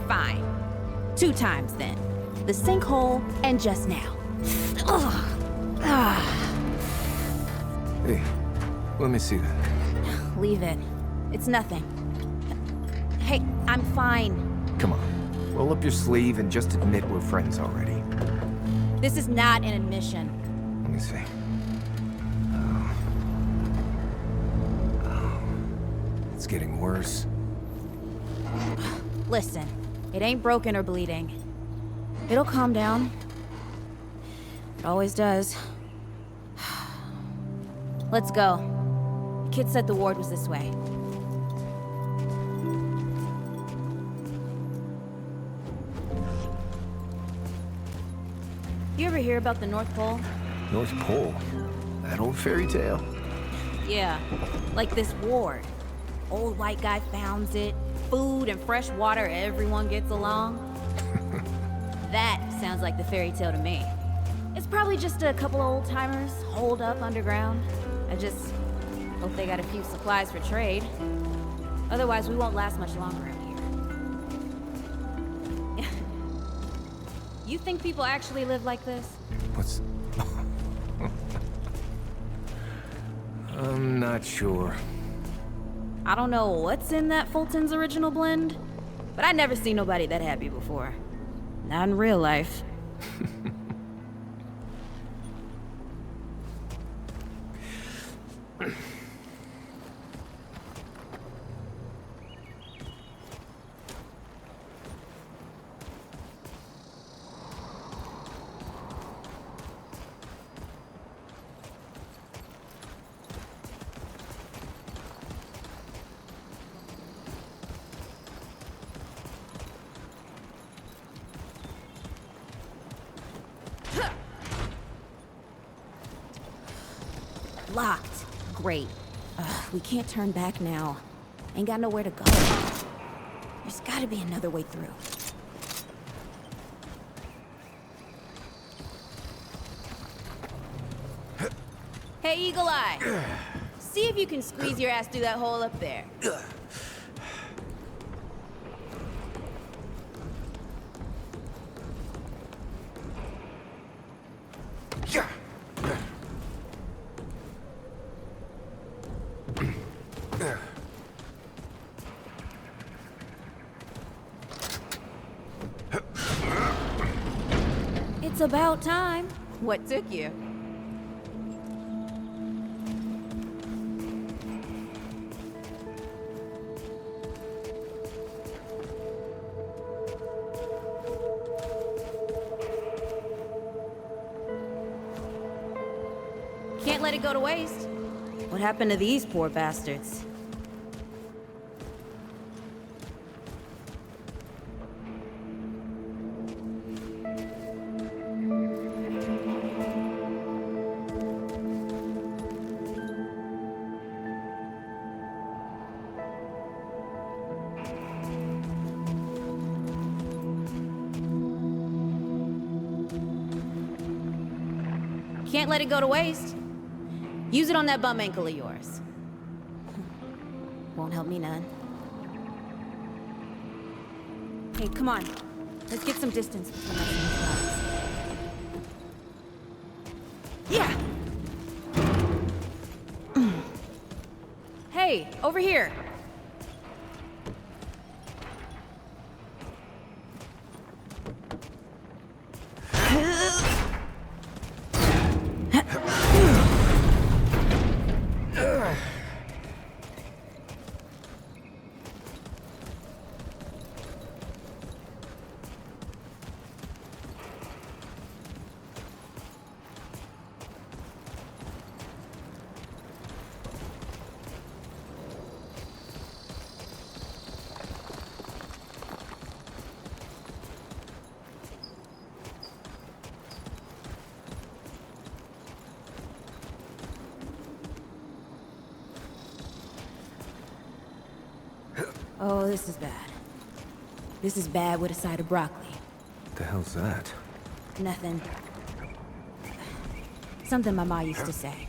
Fine. 2 times then. The sinkhole and just now. Ugh. Hey, let me see that. Leave it. It's nothing. Hey, I'm fine. Come on. Roll up your sleeve and just admit we're friends already. This is not an admission. Let me see. It's getting worse. Listen, it ain't broken or bleeding. It'll calm down. It always does. Let's go. The kid said the ward was this way. You ever hear about the North Pole? North Pole? That old fairy tale? Yeah, like this ward. Old white guy founds it. Food and fresh water, everyone gets along. That sounds like the fairy tale to me. It's probably just a couple of old-timers holed up underground. I just hope they got a few supplies for trade. Otherwise, we won't last much longer out here. You think people actually live like this? What's... I'm not sure. I don't know what's in that Fulton's original blend, but I never seen nobody that happy before. Not in real life. Locked. Great. We can't turn back now. Ain't got nowhere to go. There's gotta be another way through. Hey, Eagle Eye. See if you can squeeze your ass through that hole up there. It's about time. What took you? Can't let it go to waste. What happened to these poor bastards? Can't let it go to waste. Use it on that bum ankle of yours. Won't help me none. Hey, come on. Let's get some distance between us and these guys. Yeah! Hey, over here. Oh, this is bad. This is bad with a side of broccoli. What the hell's that? Nothing. Something my ma used to say.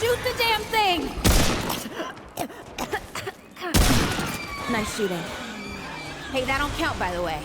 Shoot the damn thing! Nice shooting. Hey, that don't count, by the way.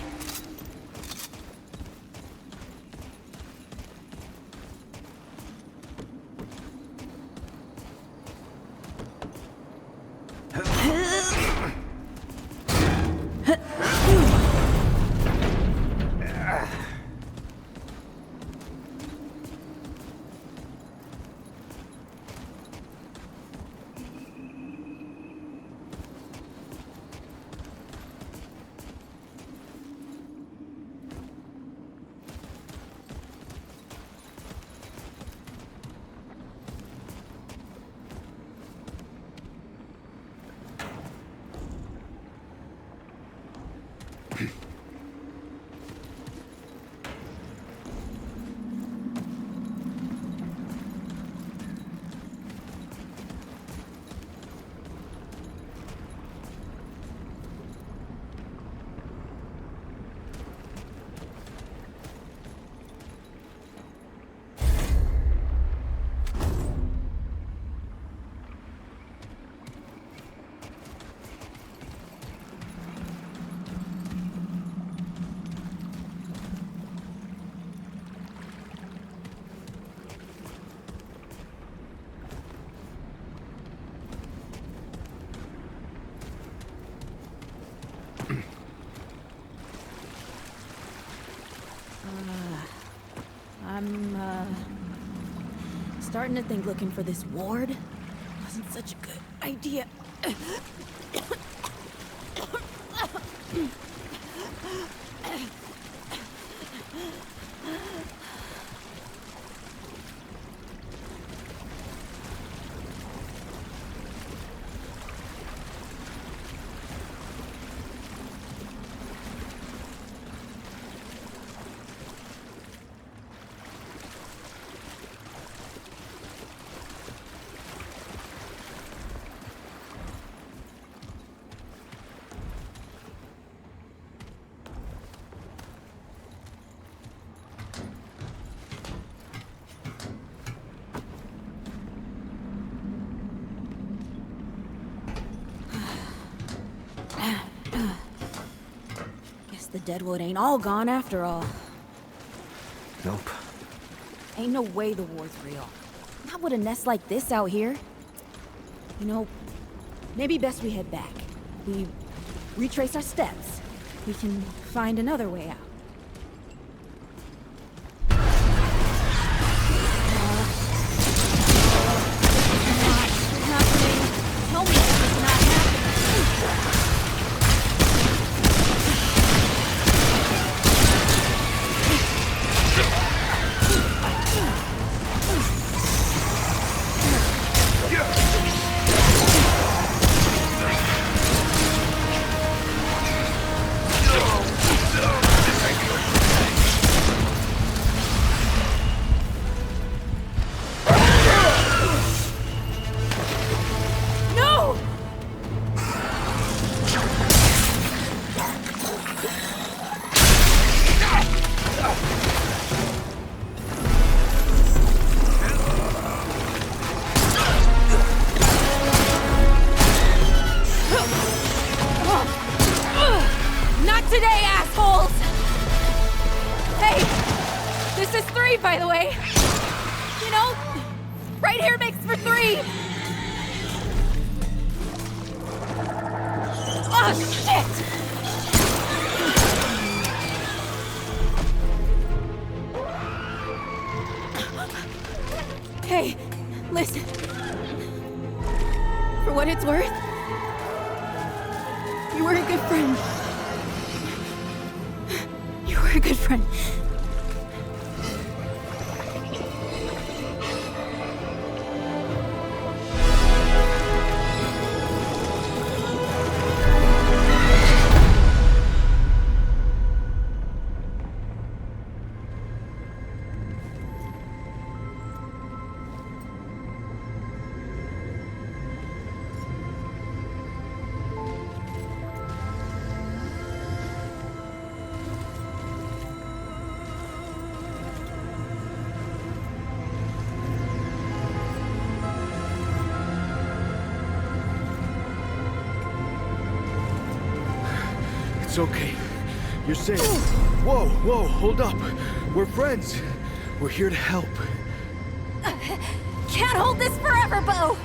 I'm starting to think looking for this ward wasn't such a good idea. The deadwood ain't all gone after all. Nope. Ain't no way the war's real. Not with a nest like this out here. You know, maybe best we head back. We retrace our steps. We can find another way out. Tell me it's not happening. Today, assholes! Hey, this is 3, by the way. You know, right here makes for 3. Oh, shit! Hey, listen. For what it's worth, you were a good friend. We're a good friend. It's okay. You're safe. Whoa, whoa, hold up. We're friends. We're here to help. Can't hold this forever, Bo!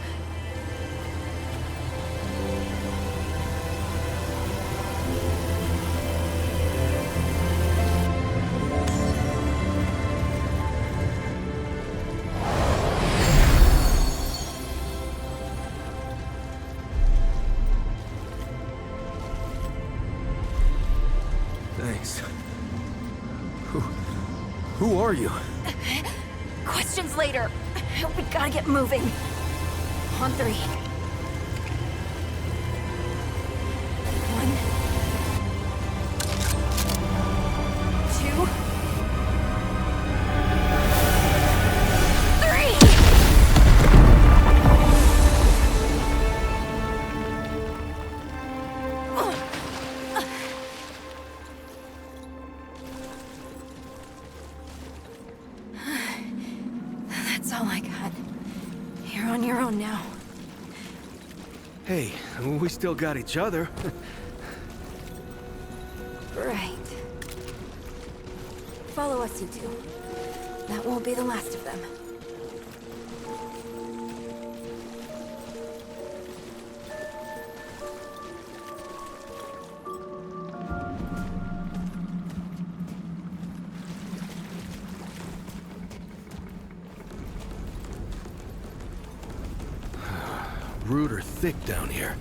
Thanks. Who are you? Questions later. We gotta get moving. On 3. 1, 2, 3. That's all I got. You're on your own now. Hey, we still got each other. Right. Follow us, you two. That won't be the last of them. Rude or thick down here.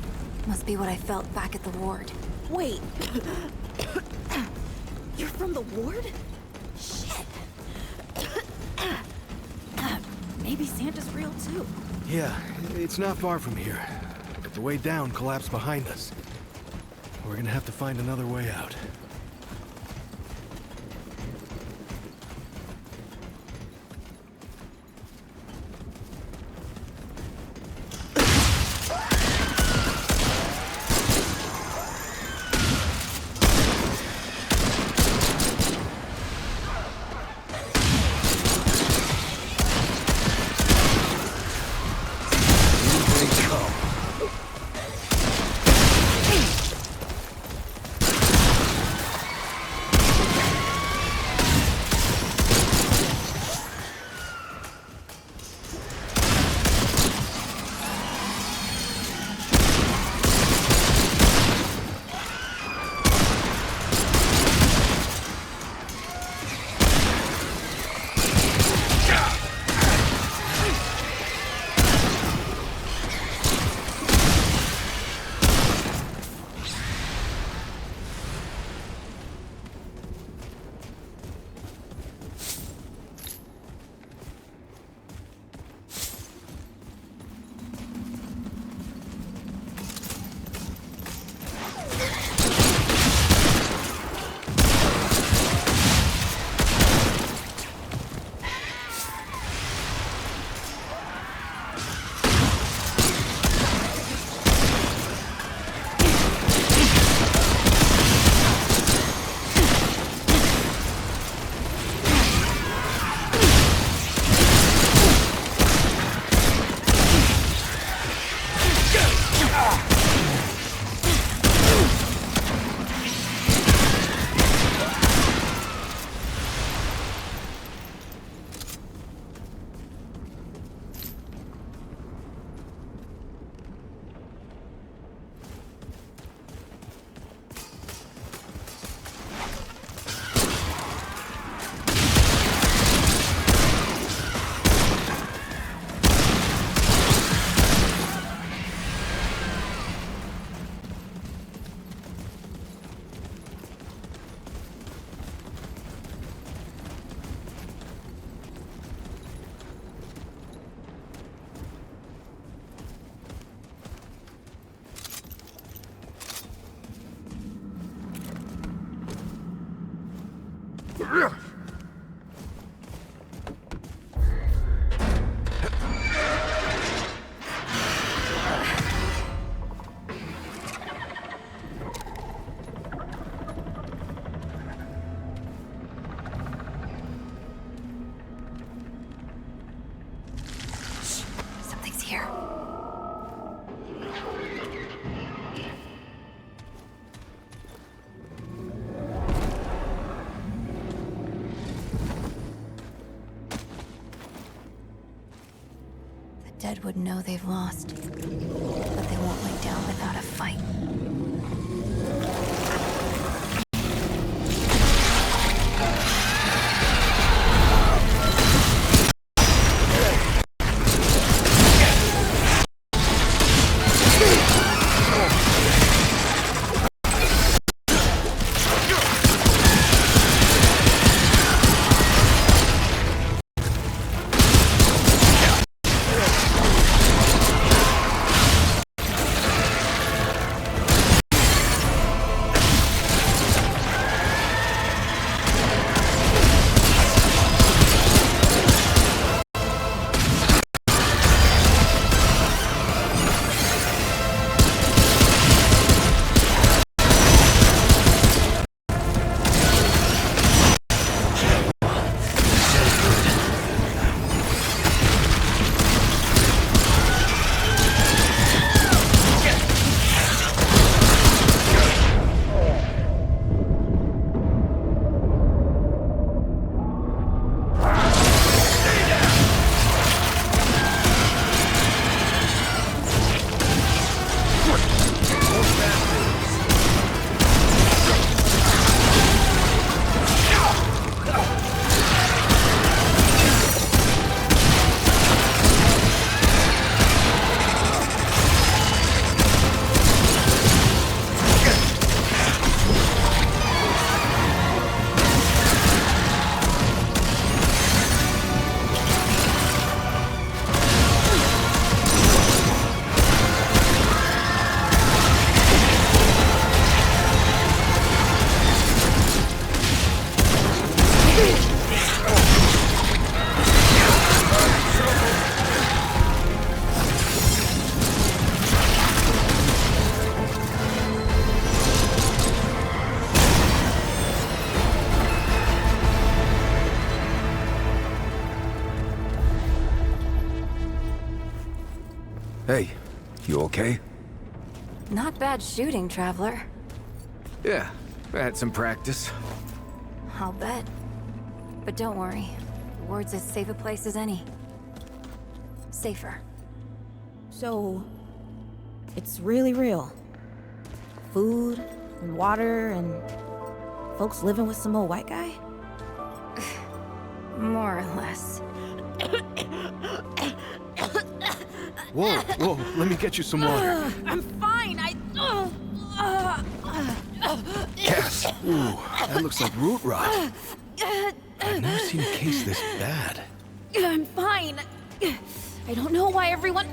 Must be what I felt back at the ward. Wait. You're from the ward? Shit. Maybe Santa's real too. Yeah, it's not far from here. But the way down collapsed behind us. We're gonna have to find another way out. dead would know they've lost. But they won't lay down without a fight. Hey, you okay? Not bad shooting, Traveler. Yeah, I had some practice. I'll bet. But don't worry. The ward's as safe a place as any. Safer. So, it's really real. Food and water and folks living with some old white guy? More or less. Whoa, whoa, let me get you some water. I'm fine. Yes. Ooh, that looks like root rot. I've never seen a case this bad. I'm fine. I don't know why everyone.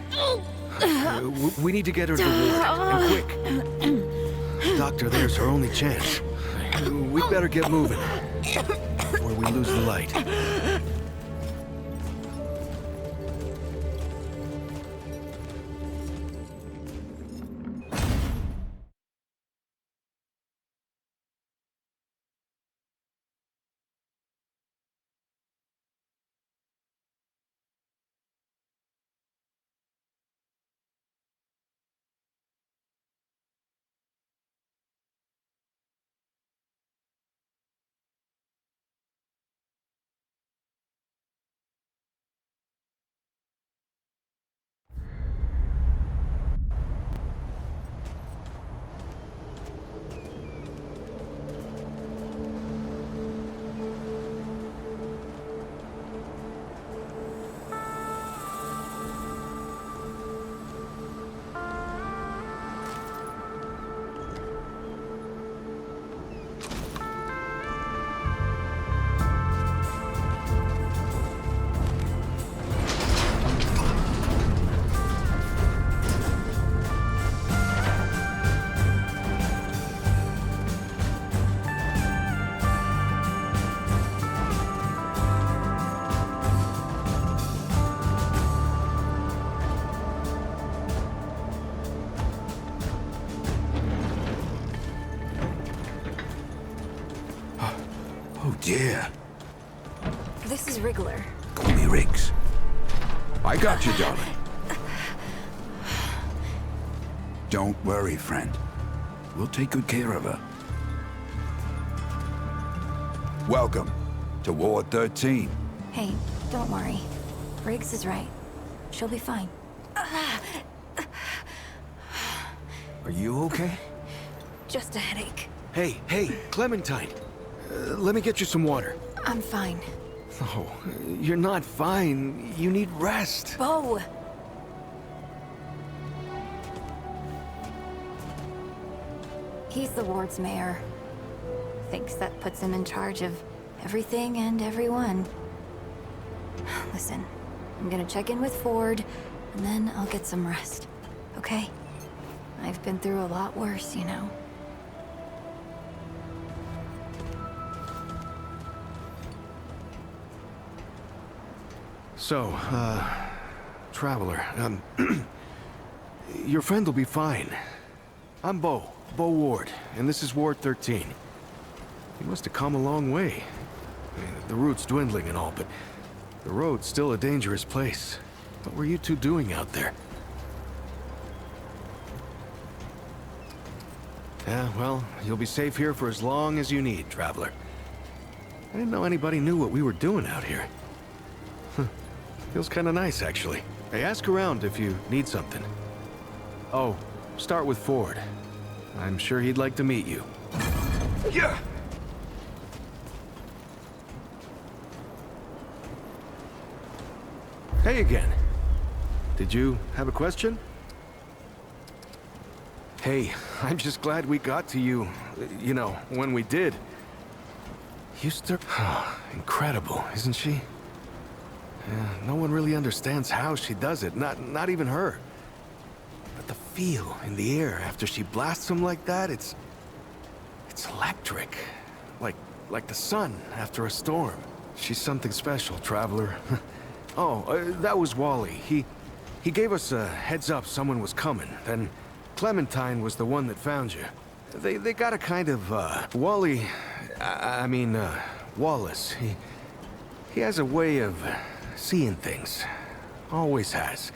We need to get her to the ward, and quick. Doctor, there's her only chance. We better get moving before we lose the light. Oh dear. This is Wriggler. Call me Riggs. I got you, darling. Don't worry, friend. We'll take good care of her. Welcome to Ward 13. Hey, don't worry. Riggs is right. She'll be fine. Are you okay? Just a headache. Hey, Clementine. Let me get you some water. I'm fine. Oh, you're not fine. You need rest. Bo! He's the ward's mayor. Thinks that puts him in charge of everything and everyone. Listen, I'm gonna check in with Ford, and then I'll get some rest. Okay? I've been through a lot worse, you know. So, Traveler, your friend will be fine. I'm Bo Ward, and this is Ward 13. He must have come a long way. I mean, the route's dwindling and all, but the road's still a dangerous place. What were you two doing out there? Yeah, well, you'll be safe here for as long as you need, Traveler. I didn't know anybody knew what we were doing out here. Feels kind of nice, actually. Hey, ask around if you need something. Oh, start with Ford. I'm sure he'd like to meet you. Yeah! Hey again. Did you have a question? Hey, I'm just glad we got to you, you know, when we did. Incredible, isn't she? Yeah, no one really understands how she does it, not even her. But the feel in the air after she blasts him like that, it's electric. Like the sun after a storm. She's something special, Traveler. That was Wally. He gave us a heads up someone was coming. Then Clementine was the one that found you. They got a kind of, Wally... Wallace. He has a way of seeing things. Always has.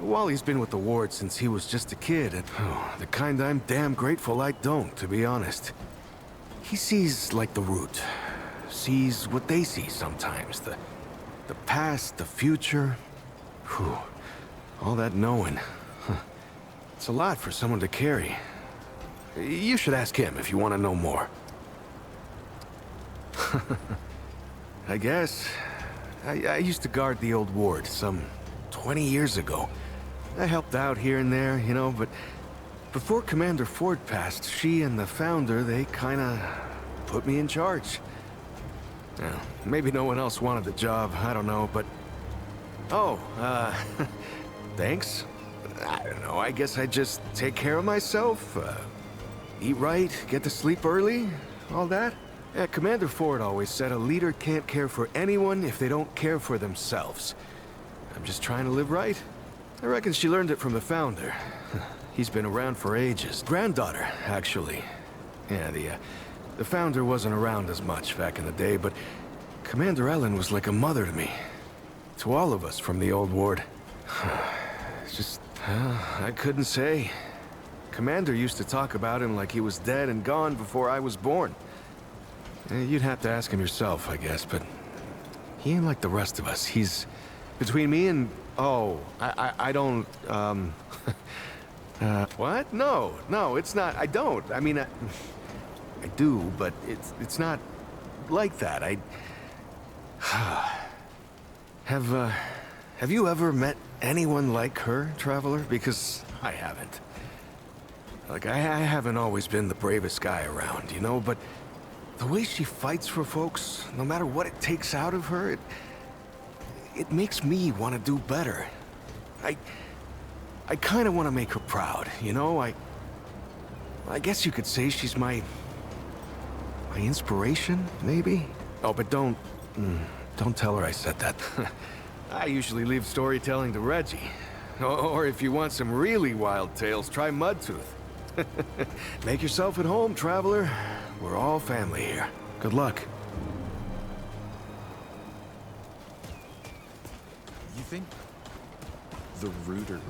Wally's been with the ward since he was just a kid, and the kind I'm damn grateful I don't, to be honest. He sees like the root. Sees what they see sometimes. The past, the future. Whew. All that knowing. It's a lot for someone to carry. You should ask him if you want to know more. I guess. I used to guard the old ward some 20 years ago. I helped out here and there, you know, but before Commander Ford passed, she and the founder, they kinda put me in charge. Now, maybe no one else wanted the job, I don't know, but... thanks. I don't know, I guess I just take care of myself, eat right, get to sleep early, all that. Yeah, Commander Ford always said a leader can't care for anyone if they don't care for themselves. I'm just trying to live right. I reckon she learned it from the founder. He's been around for ages. Granddaughter, actually. Yeah, the founder wasn't around as much back in the day, but Commander Ellen was like a mother to me. To all of us from the old ward. It's just, I couldn't say. Commander used to talk about him like he was dead and gone before I was born. You'd have to ask him yourself, I guess, but he ain't like the rest of us. He's... Between me and... I don't, what? No, it's not. I don't. I mean, I do, but it's not like that. Have you ever met anyone like her, Traveler? Because I haven't. Like, I haven't always been the bravest guy around, you know, but the way she fights for folks, no matter what it takes out of her, it makes me want to do better. I kind of want to make her proud, you know? I guess you could say she's my inspiration, maybe? Oh, but don't tell her I said that. I usually leave storytelling to Reggie. Or if you want some really wild tales, try Mudtooth. Make yourself at home, Traveler. We're all family here. Good luck. You think the root are really good?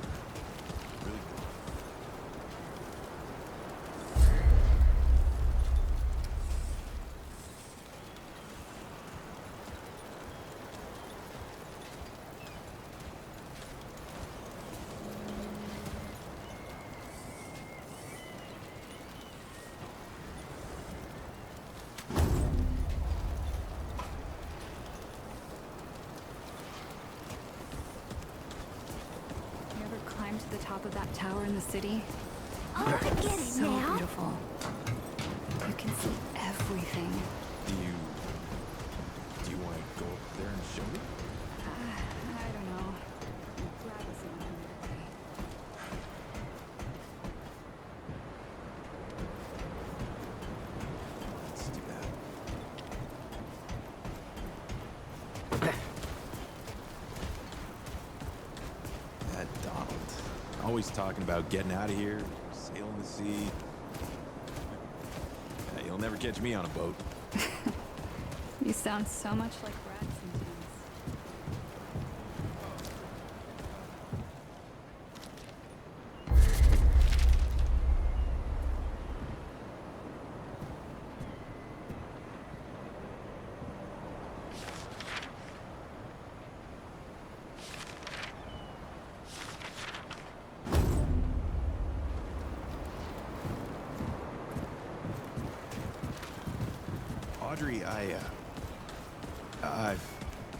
top of that tower in the city? Oh, I get it So now. beautiful. You can see everything. Do you want to go up there and show me? I don't know. Brad was on the way. Let's do that. That Donald. Always talking about getting out of here, sailing the sea. Yeah, you'll never catch me on a boat. You sound so much like Brad sometimes. Audrey, I've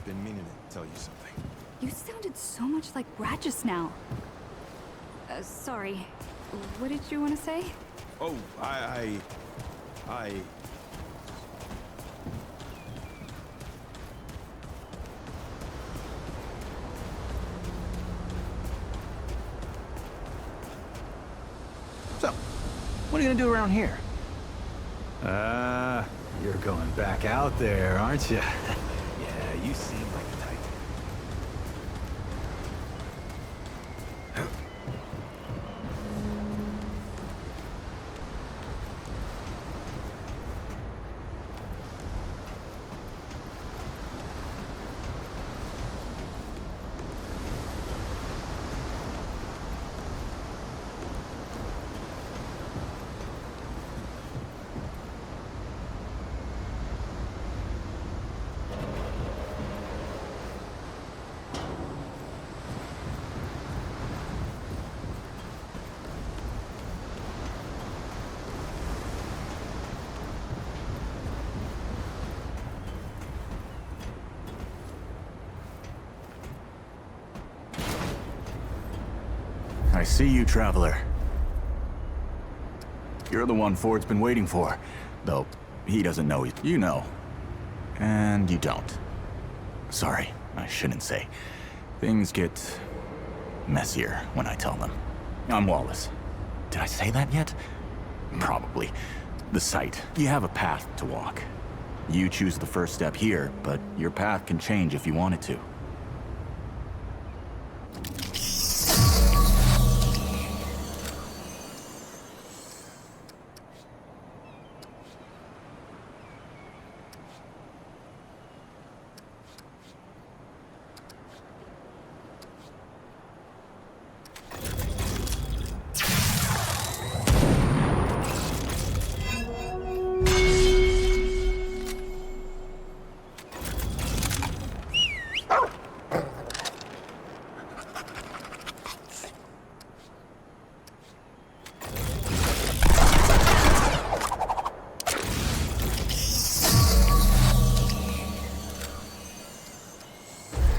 been meaning to tell you something. You sounded so much like Brad just now. Sorry. What did you want to say? Oh, I... So, what are you gonna do around here? You're going back out there, aren't you? Yeah, you seem like the type. I see you, traveler. You're the one Ford's been waiting for. Though, he doesn't know you know. And you don't. Sorry, I shouldn't say. Things get messier when I tell them. I'm Wallace. Did I say that yet? Probably. The site. You have a path to walk. You choose the first step here, but your path can change if you want it to.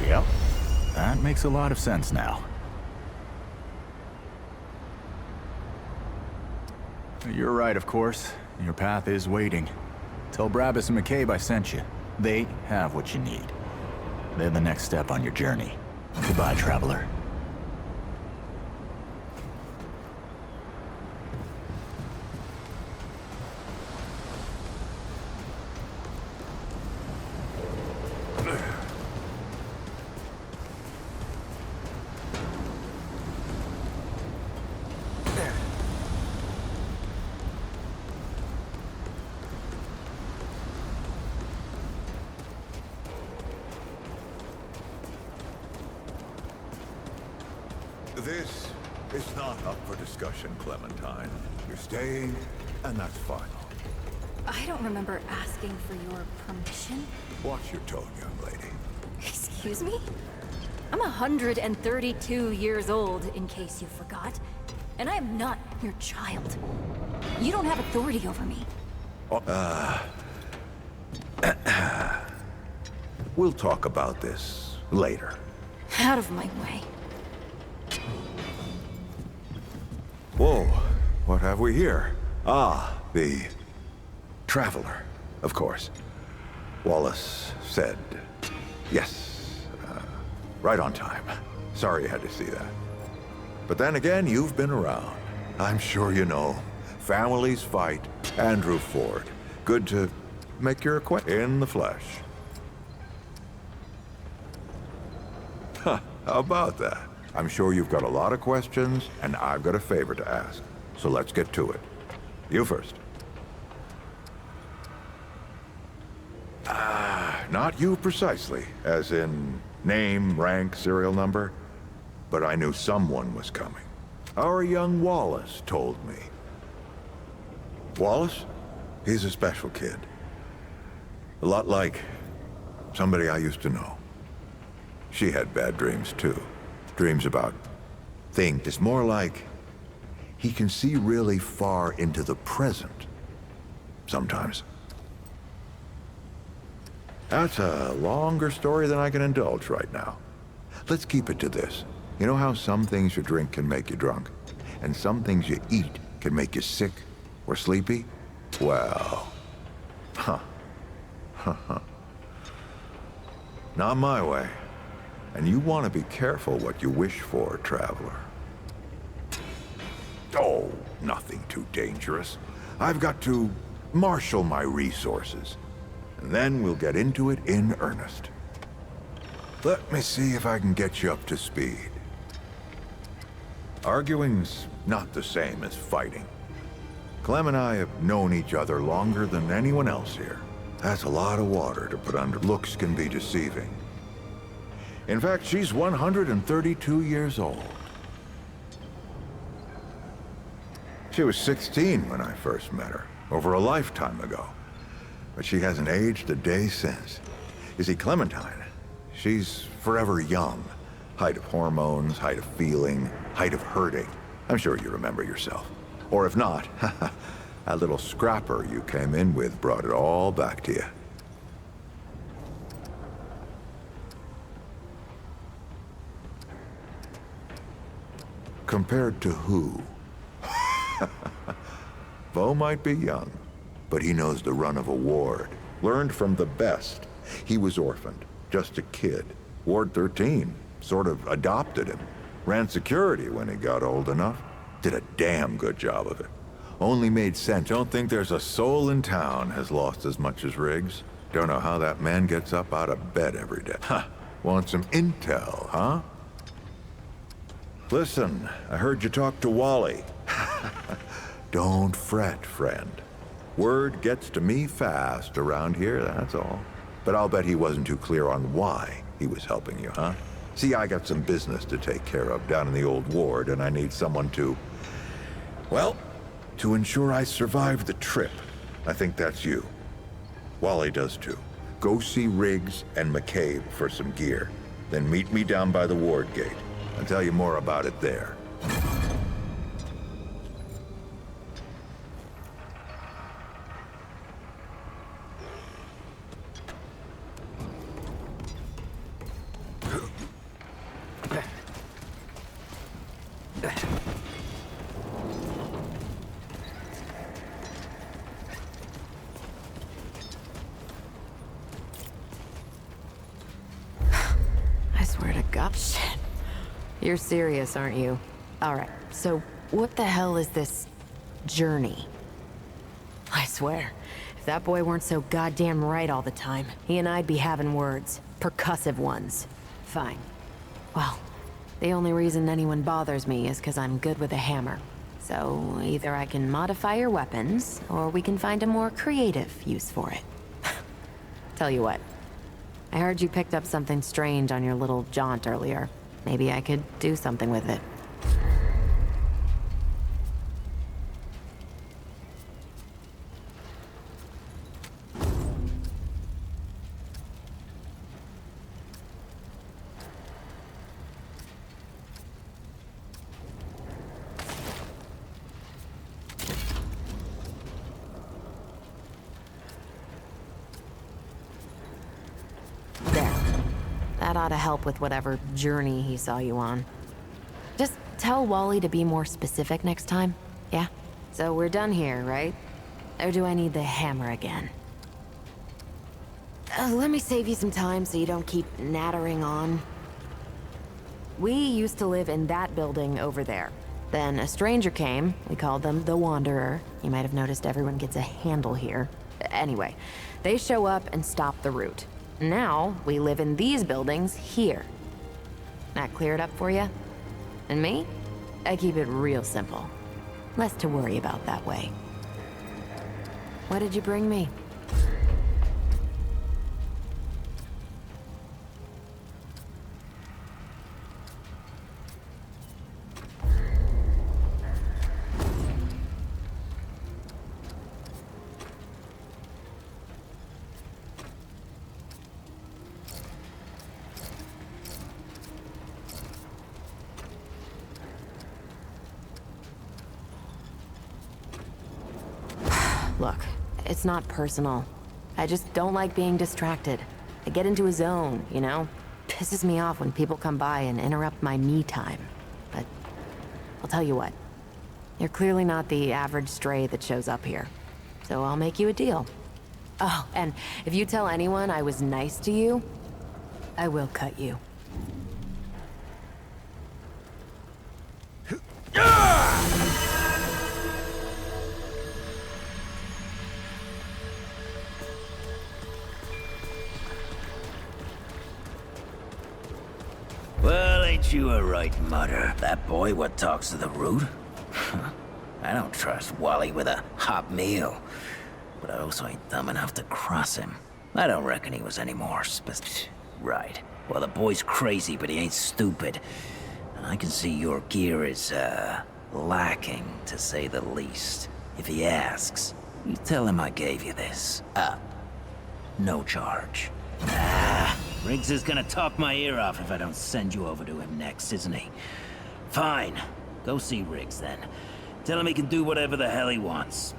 Yep. That makes a lot of sense now. You're right, of course. Your path is waiting. Tell Brabus and McCabe I sent you. They have what you need. They're the next step on your journey. Goodbye, traveler. This is not up for discussion, Clementine. You're staying, and that's final. I don't remember asking for your permission. Watch your tone, young lady. Excuse me? I'm 132 years old, in case you forgot. And I am not your child. You don't have authority over me. We'll talk about this later. Out of my way. Whoa, what have we here? Ah, the Traveler, of course. Wallace said yes. Right on time. Sorry you had to see that. But then again, you've been around. I'm sure you know. Families fight. Andrew Ford. Good to make your acquaintance in the flesh. Huh, how about that? I'm sure you've got a lot of questions, and I've got a favor to ask. So let's get to it. You first. Not you precisely, as in name, rank, serial number, but I knew someone was coming. Our young Wallace told me. Wallace? He's a special kid. A lot like somebody I used to know. She had bad dreams too. Dreams about things. It's more like he can see really far into the present. Sometimes. That's a longer story than I can indulge right now. Let's keep it to this. You know how some things you drink can make you drunk, and some things you eat can make you sick or sleepy? Well, not my way. And you want to be careful what you wish for, traveler. Oh, nothing too dangerous. I've got to marshal my resources. And then we'll get into it in earnest. Let me see if I can get you up to speed. Arguing's not the same as fighting. Clem and I have known each other longer than anyone else here. That's a lot of water to put under. Looks can be deceiving. In fact, she's 132 years old. She was 16 when I first met her, over a lifetime ago. But she hasn't aged a day since. You see, Clementine, she's forever young. Height of hormones, height of feeling, height of hurting. I'm sure you remember yourself. Or if not, that little scrapper you came in with brought it all back to you. Compared to who? Bo might be young, but he knows the run of a ward. Learned from the best. He was orphaned, just a kid. Ward 13 sort of adopted him. Ran security when he got old enough. Did a damn good job of it. Only made sense. Don't think there's a soul in town has lost as much as Riggs. Don't know how that man gets up out of bed every day. Huh. Want some intel, huh? Listen, I heard you talk to Wally. Don't fret, friend. Word gets to me fast around here, that's all. But I'll bet he wasn't too clear on why he was helping you, huh? See, I got some business to take care of down in the old ward, and I need someone to... well, to ensure I survive the trip. I think that's you. Wally does too. Go see Riggs and McCabe for some gear. Then meet me down by the ward gate. I'll tell you more about it there. I swear to God. Shit. You're serious, aren't you? Alright, so what the hell is this journey? I swear, if that boy weren't so goddamn right all the time, he and I'd be having words. Percussive ones. Fine. Well, the only reason anyone bothers me is because I'm good with a hammer. So either I can modify your weapons, or we can find a more creative use for it. Tell you what, I heard you picked up something strange on your little jaunt earlier. Maybe I could do something with it. There. That ought to help with whatever journey he saw you on. Just tell tell Wally to be more specific next time? Yeah? So we're done here, right? Or do I need the hammer again? Let me save you some time so you don't keep nattering on. We used to live in that building over there. Then a stranger came. We called them the Wanderer. You might have noticed everyone gets a handle here. Anyway, they show up and stop the route. Now, we live in these buildings here. That clear it up for you? And me? I keep it real simple. Less to worry about that way. What did you bring me? Look, it's not personal. I just don't like being distracted. I get into a zone, you know? Pisses me off when people come by and interrupt my me time. But I'll tell you what. You're clearly not the average stray that shows up here. So I'll make you a deal. Oh, and if you tell anyone I was nice to you, I will cut you. Well, ain't you a right mutter? That boy what talks to the root? I don't trust Wally with a hot meal. But I also ain't dumb enough to cross him. I don't reckon he was any more Right. Well, the boy's crazy, but he ain't stupid. And I can see your gear is, lacking, to say the least. If he asks, you tell him I gave you this. No charge. Riggs is gonna talk my ear off if I don't send you over to him next, isn't he? Fine. Go see Riggs, then. Tell him he can do whatever the hell he wants.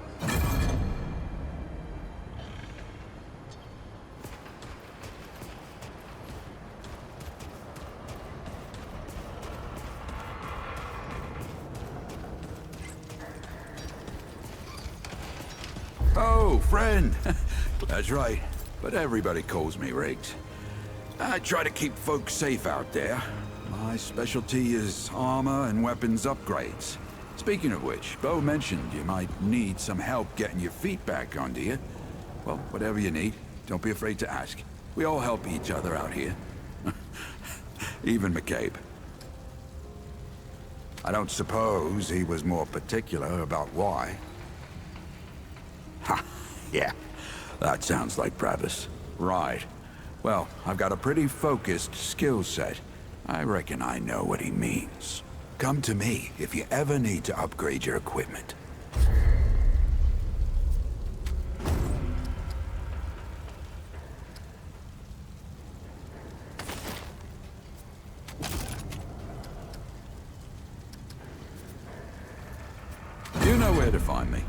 Oh, friend. That's right. But everybody calls me Riggs. I try to keep folks safe out there. My specialty is armor and weapons upgrades. Speaking of which, Bo mentioned you might need some help getting your feet back under you. Well, whatever you need, don't be afraid to ask. We all help each other out here. Even McCabe. I don't suppose he was more particular about why. Ha! Yeah, that sounds like Travis. Right. Well, I've got a pretty focused skill set. I reckon I know what he means. Come to me if you ever need to upgrade your equipment. You know where to find me.